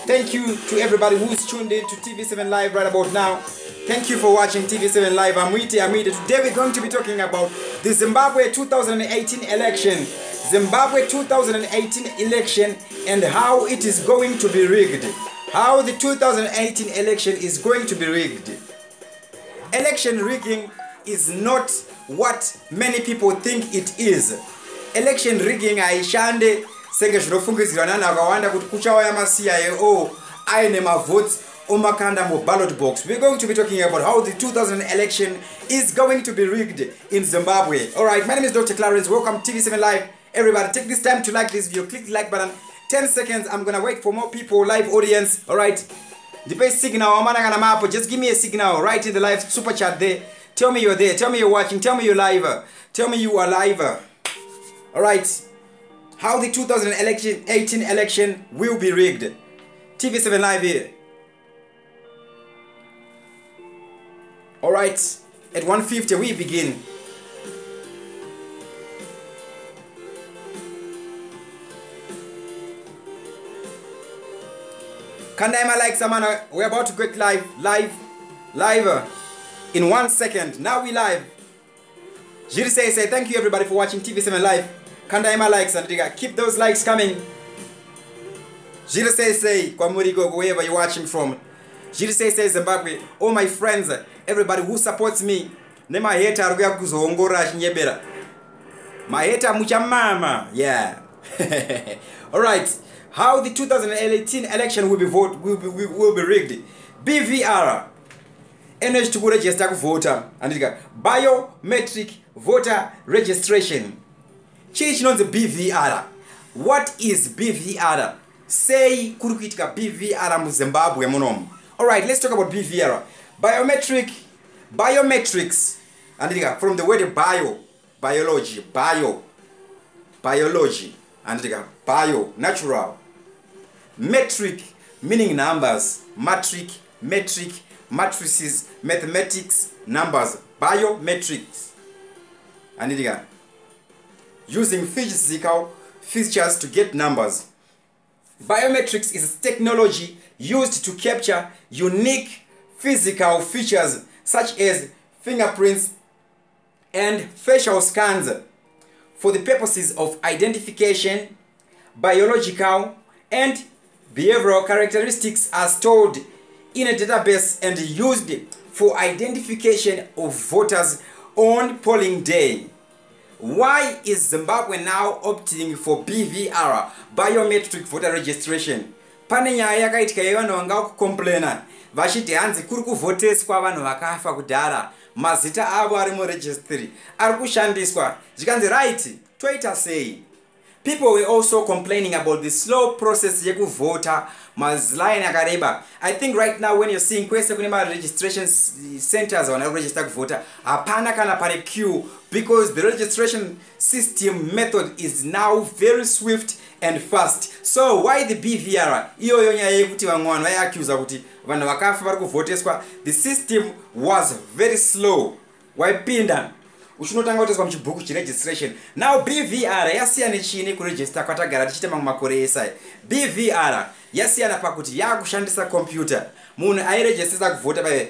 Thank you to everybody who's tuned in to TV7 Live right about now. Thank you for watching TV7 Live. I'm Witi. Today we're going to be talking about the Zimbabwe 2018 election. Zimbabwe 2018 election and how it is going to be rigged. How the 2018 election is going to be rigged. Election rigging is not what many people think it is. Election rigging aishande senge zvinofungidzirwa navanhu vakawanda kuti kuchauya maCIO aine mavotes omakanda muballot box. We're going to be talking about how the 2000 election is going to be rigged in Zimbabwe. Alright, my name is Dr. Clarence. Welcome to TV7 Live. Everybody, take this time to like this video. Click the like button. 10 seconds. I'm gonna wait for more people, live audience. Alright. The best signal, just give me a signal right in the live super chat there. Tell me you're there. Tell me you're watching. Tell me you're live. Tell me you are live. Alright. How the 2018 election will be rigged. TV7 Live here. Alright. At 1:50 we begin. Kandaima like Samana, we're about to get live in 1 second. Now we live. Jiri say thank you everybody for watching TV7 Live. Kandaima likes and keep those likes coming. Jiri say Kwamurigo, wherever you're watching from. Jiri say Zimbabwe, all my friends, everybody who supports me. Nema heta aruya kuzoongora nyebera. Ma heta mucha mama, yeah. Alright. How the 2018 election will be rigged. BVR. Energy to register voter. And biometric voter registration. Change on the BVR. What is BVR? Say kurukitika BVR mu Zimbabwe monom. Alright, let's talk about BVR. Biometrics. And from the word biology. And bio, natural. Metric, meaning numbers. Metric, matrices, mathematics, numbers. Biometrics. And using physical features to get numbers. Biometrics is technology used to capture unique physical features such as fingerprints and facial scans for the purposes of identification. Biological and behavioral characteristics are stored in a database and used for identification of voters on polling day. Why is Zimbabwe now opting for BVR, biometric voter registration? Pane nyaya yakaitika yevanhu vanga kukomplaina vachiti hanzi kuri kuvhoteswa vanhu vakafa kudhara, mazita avo ari muregistry ari kushandiswa. Zvikanzi right, toita sei? People were also complaining about the slow process yeku voter mazline akareba. I think right now when you're seeing kwese kune ma registration centers wana register ku voter hapana kana pare queue because the registration system method is now very swift and fast. So why the BVR? Iyo nyaya yekuti vamwe vanhu vai accuse kuti vanhu vakafa vari kuvhoteswa. The system was very slow. Waipinda uchinotanga kuteswa muchibhuku chiregistration. Now BVR yasiyana chini kuregister kwatagara tichita mamwe makore esai. BVR yasiyana pakuti yakushandisa computer. Munhu airegister kuvhota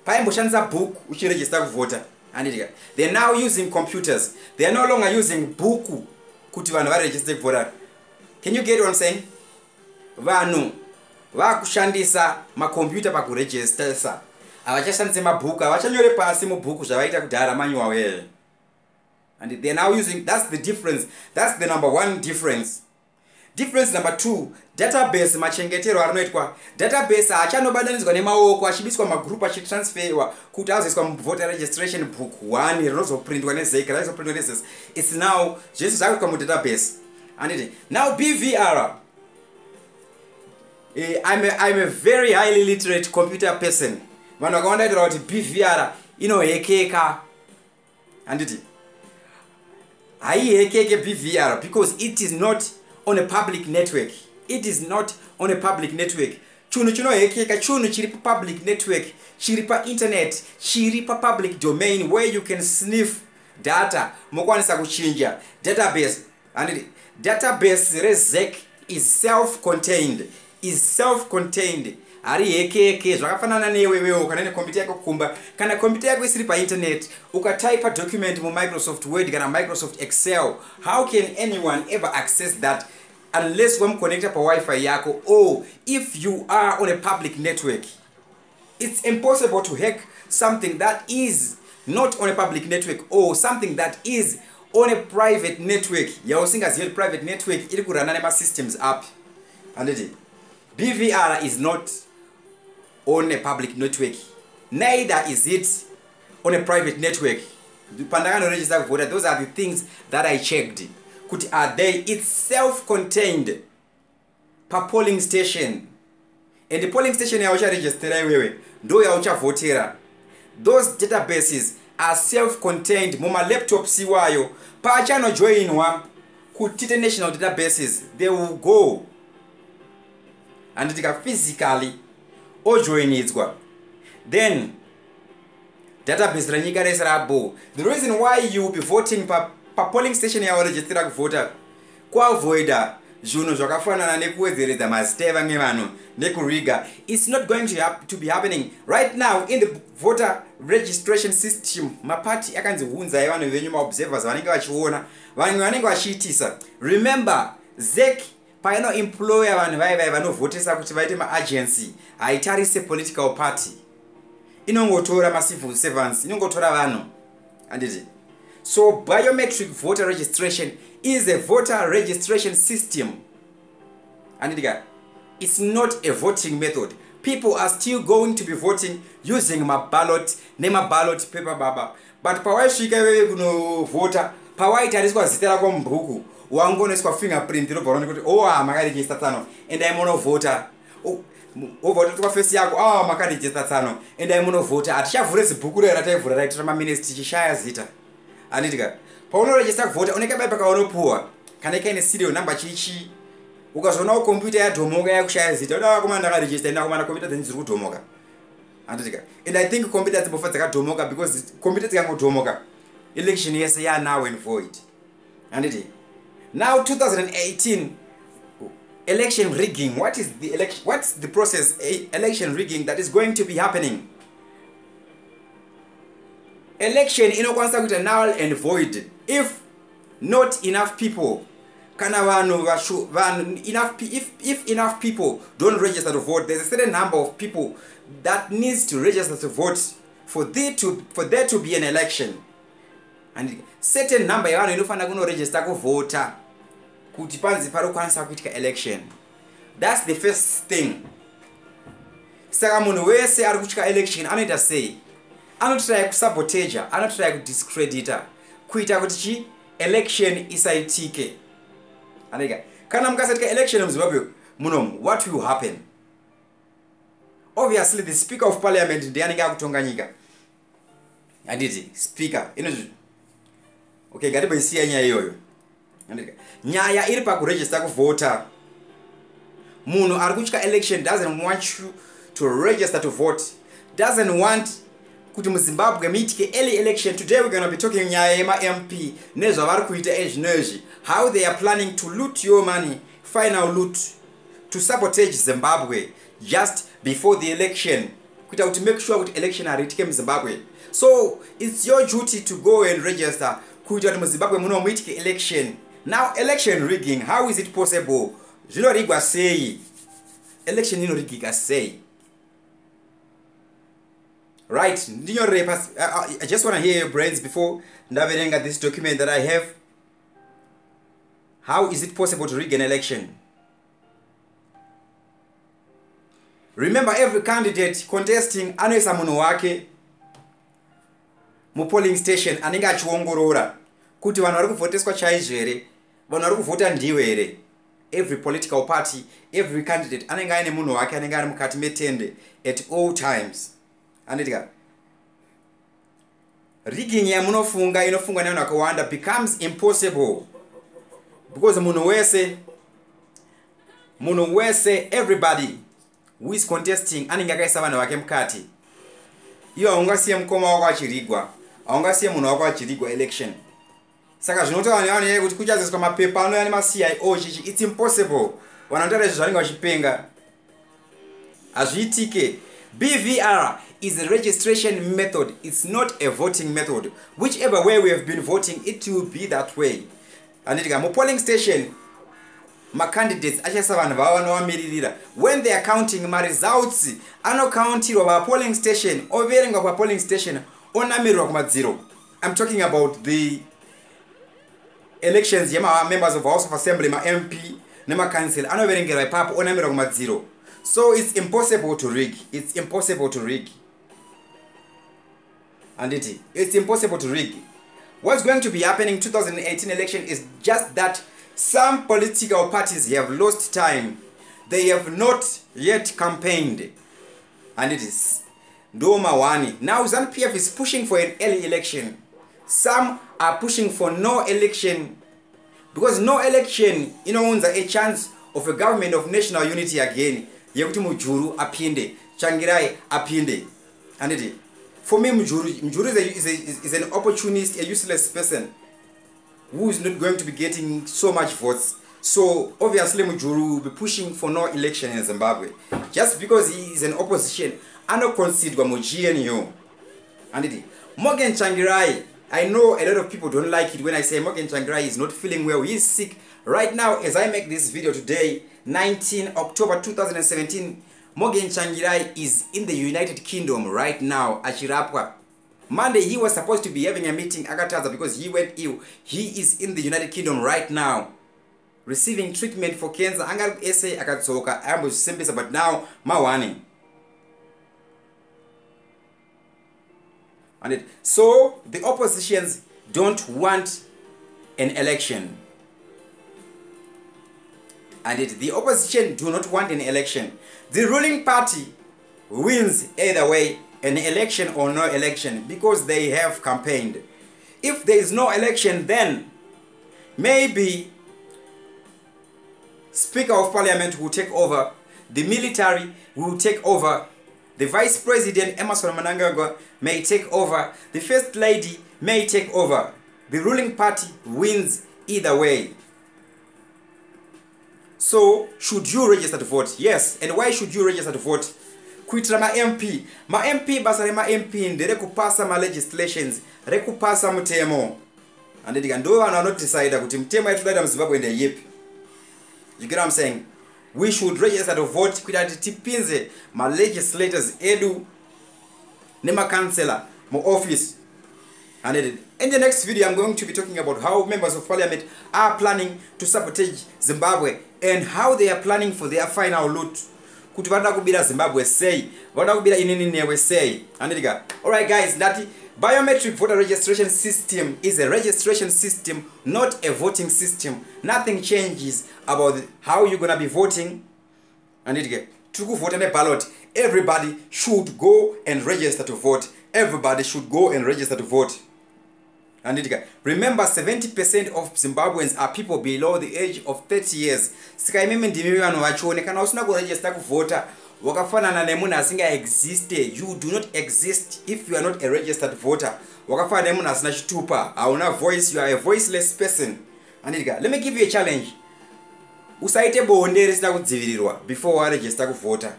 paimboshandisa book uchiregister kuvhota. And they're now using computers. They are no longer using book kuti vanhu varegister kuvhota. Can you get what I'm saying? Vanhu vakushandisa makompyuta pakuregister. Avachashandise mabhuku, avachanyore pasi mubhuku zvavaita kudhara manyuwa wele. And they're now using, that's the difference. That's the number one difference. Difference number two, database machengetero arinoitwa. Database achanobadanidzwa nemaoko achibiswa magroup achitransferwa kuti azoiswa voter registration book 1 rinozoprintwa nezeka, rinozoprintwa nezesa. It's now just zvakuitwa mudatabase. And now BVR. I'm a very highly literate computer person. Vanhu vakawanda itaura kuti BVR inohekeka. Handiti haihekeke BVR because it is not on a public network. It is not on a public network. Chunhu chinohekeka chunhu chiri pa public network, chiri pa internet, chiri pa public domain where you can sniff data mokwanisa kuchinja database. Handiti database rezek is self-contained. Ari heke zvakafanana newewewo kana nekombiyuta yako kumba kana kombiyuta yako isiri painternet ukatype document mu Microsoft Word kana Microsoft Excel, how can anyone ever access that unless wamconnecta pa Wi-Fi yako, or if you are on a public network? It's impossible to hack something that is not on a public network or something that is on a private network. Yausingaziyo private network iri kurana nema systems up. Anditi BVR is not on a public network, neither is it on a private network. Pandagano register voter, those are the things that I checked. Could are they? It's self-contained per polling station, and the polling station yaucha register wewe ndo yaucha votera. Those databases are self-contained. Moma laptop siwayo pachano join wa kutite national databases, they will go and tika physically or join it. Then database ranyika resarabo. The reason why you will be voting per polling station ya register voter kwa avoida juno zvakafanana nekuwedzeredza mazita ngevanhu nekuriga, it's not going to be happening right now in the voter registration system. Mapati akanzi hunza yevanhu venyu maobservers vanenge vachiona vanhu vanenge vachiitisa. Remember ZEC paino employer vanhu vai vanovhotesa kuti vaite maagency haitarise political party, inongotora ma-civil servants, inongotora vanhu. Anditi so biometric voter registration is a voter registration system. Anditi it's not a voting method. People are still going to be voting using my ballot paper baba, but pawasvika wewe kuno voter pawaitariswa zita rako mubhuku wangonoiswa fingerprint robva kuti makaregister tsano and I'm on voter. Voter kwa face yako makaregister tsano and I'm on voter. Atichavhure zibhuku rero rataivhura raitira maminesti tichishaya zita. Anditika pauno register voter unenge bai pakaunopuwa kana kaine serial number chichi ukazona computer yadhomoka yakushaya zita uda kuma ndakaregister ina kuma computer dzenzi dziri kudhomoka. Anditika and I think computer dzimbofa dzakadhomoka because computer dzikangodhomoka election yese ya now and void. Anditi now 2018 election rigging. What is the election? What's the process election rigging that is going to be happening? Election inokwanisa kuita null and void if not enough people kana if enough people don't register to vote. There's a certain number of people that needs to register to vote for there to be an election, and certain number yavanhu inofana kuno register ku voter kuti panzi parokwanisa kuitika election. That's the first thing. Saka munhu wese ari kuchika election anoita sei? Anotry kusabotage, anotry kudiscredita kuita kuti chi election isaitike. Anega kana mukasatika election in Zimbabwe munomu, what will happen? Obviously the speaker of parliament ndiye anenge akutonga nyika. Anditi speaker inozvi okay ngatiboisiya nyaya iyoyo. Andika nyaya iri pakuregister kuvota. Munhu ari kuchika election doesn't want you to register to vote, doesn't want kuti muZimbabwe meitike early election. Today we're going to be talking nyaya yema MP nezvavari kuita ezvinezvi, how they are planning to loot your money, final loot, to sabotage Zimbabwe just before the election, kuita kuti make sure kuti election aritike muZimbabwe. So it's your duty to go and register kuita kuti muZimbabwe muno muitike election. Now election rigging, how is it possible? Zvinorigwa sei? Election inorigika sei? Right, I just want to hear your brains before ndaverenga this document that I have. How is it possible to rig an election? Remember, every candidate contesting anoisa munhu wake mu polling station anenge achiongorora kuti vanhu vari kuvhoteswa chaizvo here, vanhu vari kuvhota ndiwo here. Every political party, every candidate anenge aine munhu wake anenge ari mukati metende at all times. Anditika rigging yamunofunga inofungwa nevanhu vakawanda becomes impossible because munhu wese everybody who is contesting anenge akaisa vanhu vake mukati. Iwo haungasiye mukoma wako achirigwa, haungasiye munhu wako achirigwa election. Saka zvinoti vanhu kuti kuchaziswa mapepa anouya nema CIO chichi, it's impossible. vanotara zvanenge vachipenga hazviitike. BVR is a registration method, it's not a voting method. Whichever way we have been voting, it will be that way. Anditika mu polling station candidates achasa vanhu vava vanovamiririra. When they are counting ma results anocountirwa pa polling station, overengwa pa polling station, onamirirwa kumadziro. I'm talking about the elections yema members of House of Assembly, ma MP nema council anoverengerwa ipapo onamirirwa kumadziro. So it's impossible to rig. It's impossible to rig. And it's impossible to rig. What's going to be happening in 2018 election is just that some political parties have lost time. They have not yet campaigned. And it is Ndoma Wani. Now ZANU-PF is pushing for an early election. Some are pushing for no election. Because no election, a chance of a government of national unity again. Yekuti Mujuru apinde, Changirai apinde. And for me, Mujuru is an opportunist, a useless person who is not going to be getting so much votes. So obviously Mujuru will be pushing for no election in Zimbabwe. Just because he is an opposition, I don't consider Mujuru. And Morgan Changirai, I know a lot of people don't like it when I say Morgan Changirai is not feeling well. He is sick. Right now, as I make this video today, 19 October 2017, Morgan Changirai is in the United Kingdom right now, Achirapwa. Monday, he was supposed to be having a meeting, Agataza, because he went ill. He is in the United Kingdom right now, receiving treatment for cancer. Angal essay Akatsoka, Ambush Simbisa, but now, Mawani. And so, the oppositions don't want an election. And the opposition do not want an election. The ruling party wins either way, an election or no election, because they have campaigned. If there is no election, then maybe Speaker of Parliament will take over, the military will take over, the Vice President Emmerson Mnangagwa may take over, the First Lady may take over. The ruling party wins either way. So, should you register to vote? Yes. And why should you register to vote? Kuitira ma MP. Ma MP basare ma MP ndere kupasa ma legislations, rekupasa mutemo. And then ndo vana not decide kuti mutemo yatulaida mu Zimbabwe ndeye yipi. You get what I'm saying? We should register to vote kuitira tipinze ma legislators edu nema councillor mu office. And in the next video, I'm going to be talking about how members of parliament are planning to sabotage Zimbabwe and how they are planning for their final loot. Kuti vada kubira Zimbabwe say, vada kubira inini newe say. Alright guys, that biometric voter registration system is a registration system, not a voting system. Nothing changes about how you're gonna be voting. And to vote on a ballot, everybody should go and register to vote. Everybody should go and register to vote. And remember, 70% of Zimbabweans are people below the age of 30 years. Sikaimeme ndimi vanhu vachone kana usina kuregister kuvota wakafanana nemunhu asinga existe. You do not exist if you are not a registered voter. Wakafanana nemunhu asina chitupa, hauna voice, you are a voiceless person. And let me give you a challenge. Usaite bonde risina kudzivirirwa before waregister kuvota.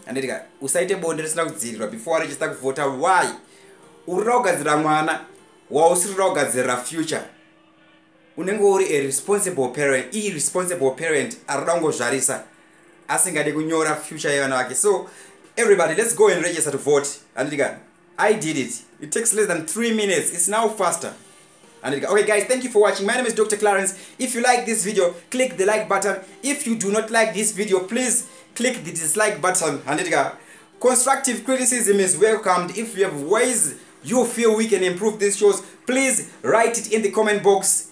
And usaite bonde risina kudzivirirwa before waregister kuvota. Why? Urogadzira mwana wausirogadzira future. Unenge uri a responsible parent, irresponsible parent arongozvarisa asingade kunyora future yevana vake. So everybody, let's go and register to vote. And I did it. It takes less than 3 minutes. It's now faster. And okay guys, thank you for watching. My name is Dr. Clarence. If you like this video, click the like button. If you do not like this video, please click the dislike button. And constructive criticism is welcomed. If you have ways you feel we can improve these shows, please write it in the comment box.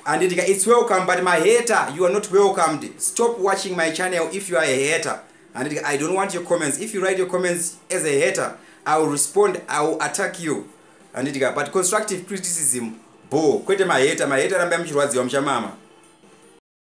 And it's welcome, but my hater, you are not welcomed. Stop watching my channel if you are a hater. And I don't want your comments. If you write your comments as a hater, I will respond, I will attack you. And but constructive criticism, bo, kwete my hater ramba mchirwadziwa mshamama.